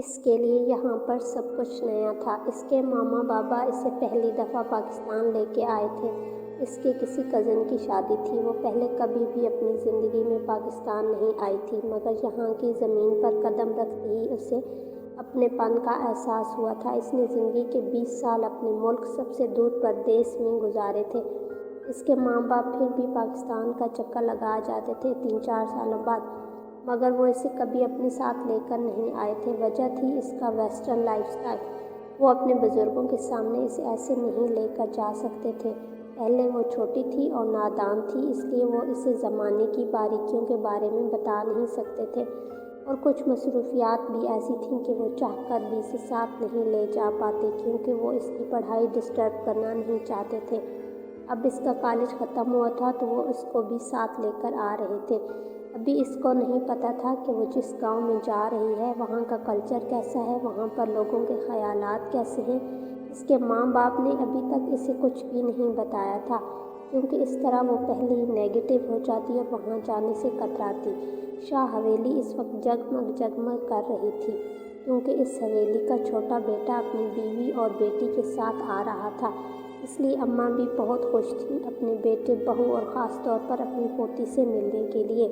اس کے لیے یہاں پر سب کچھ نیا تھا۔ اس کے ماما بابا اسے پہلی دفعہ پاکستان لے کے آئے تھے۔ اس کے کسی کزن کی شادی تھی۔ وہ پہلے کبھی بھی اپنی زندگی میں پاکستان نہیں آئی تھی، مگر یہاں کی زمین پر قدم رکھتے ہی اسے اپنے پن کا احساس ہوا تھا۔ اس نے زندگی کے 20 سال اپنے ملک سب سے دور پردیس میں گزارے تھے۔ اس کے ماں باپ پھر بھی پاکستان کا چکر لگا جاتے تھے 3-4 سالوں بعد، مگر وہ اسے کبھی اپنے ساتھ لے کر نہیں آئے تھے۔ وجہ تھی اس کا ویسٹرن لائف سٹائل۔ وہ اپنے بزرگوں کے سامنے اسے ایسے نہیں لے کر جا سکتے تھے۔ پہلے وہ چھوٹی تھی اور نادان تھی، اس لیے وہ اسے زمانے کی باریکیوں کے بارے میں بتا نہیں سکتے تھے، اور کچھ مصروفیات بھی ایسی تھیں کہ وہ چاہ کر بھی اسے ساتھ نہیں لے جا پاتے، کیونکہ وہ اس کی پڑھائی ڈسٹرب کرنا نہیں چاہتے تھے۔ اب اس کا کالج ختم ہوا تھا تو وہ اس کو بھی ساتھ لے کر آ رہے تھے۔ ابھی اس کو نہیں پتہ تھا کہ وہ جس گاؤں میں جا رہی ہے وہاں کا کلچر کیسا ہے، وہاں پر لوگوں کے خیالات کیسے ہیں۔ اس کے ماں باپ نے ابھی تک اسے کچھ بھی نہیں بتایا تھا، کیونکہ اس طرح وہ پہلے ہی نیگیٹو ہو جاتی اور وہاں جانے سے کتراتی۔ شاہ حویلی اس وقت جگمگ کر رہی تھی، کیونکہ اس حویلی کا چھوٹا بیٹا اپنی بیوی اور بیٹی کے ساتھ آ رہا تھا، اس لیے اماں بھی بہت خوش تھیں اپنے بیٹے، بہو اور خاص طور پر اپنی پوتی سے ملنے کے لیے۔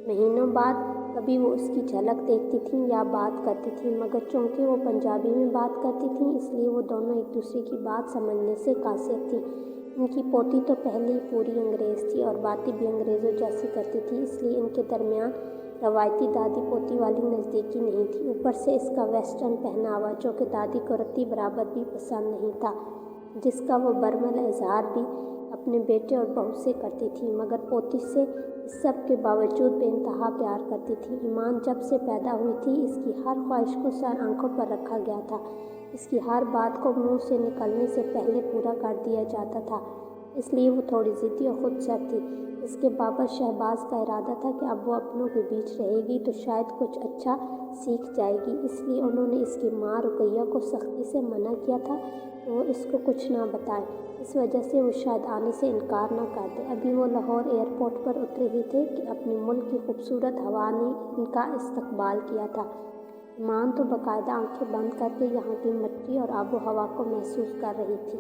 مہینوں بعد کبھی وہ اس کی جھلک دیکھتی تھیں یا بات کرتی تھیں، مگر چونکہ وہ پنجابی میں بات کرتی تھیں اس لیے وہ دونوں ایک دوسرے کی بات سمجھنے سے قاصر تھیں۔ ان کی پوتی تو پہلے ہی پوری انگریز تھی اور باتیں بھی انگریزوں جیسی کرتی تھی، اس لیے ان کے درمیان روایتی دادی پوتی والی نزدیکی نہیں تھی۔ اوپر سے اس کا ویسٹرن پہناوا، جو کہ دادی کو رتی برابر بھی پسند نہیں تھا، جس کا وہ برملا اظہار بھی اپنے بیٹے اور بہو سے کرتی تھی، مگر پوتی سے اس سب کے باوجود بے انتہا پیار کرتی تھی۔ ایمان جب سے پیدا ہوئی تھی اس کی ہر خواہش کو سر آنکھوں پر رکھا گیا تھا، اس کی ہر بات کو منہ سے نکلنے سے پہلے پورا کر دیا جاتا تھا، اس لیے وہ تھوڑی ضدی اور خود سر تھی۔ اس کے بابا شہباز کا ارادہ تھا کہ اب وہ اپنوں کے بیچ رہے گی تو شاید کچھ اچھا سیکھ جائے گی، اس لیے انہوں نے اس کی ماں رقیہ کو سختی سے منع کیا تھا کہ وہ اس کو کچھ نہ بتائے، اس وجہ سے وہ شاید آنے سے انکار نہ کر دے۔ ابھی وہ لاہور ایئرپورٹ پر اترے ہی تھے کہ اپنے ملک کی خوبصورت ہوا نے ان کا استقبال کیا تھا۔ ایمان تو باقاعدہ آنکھیں بند کر کے یہاں کی مٹی اور آب و ہوا کو محسوس کر رہی تھی۔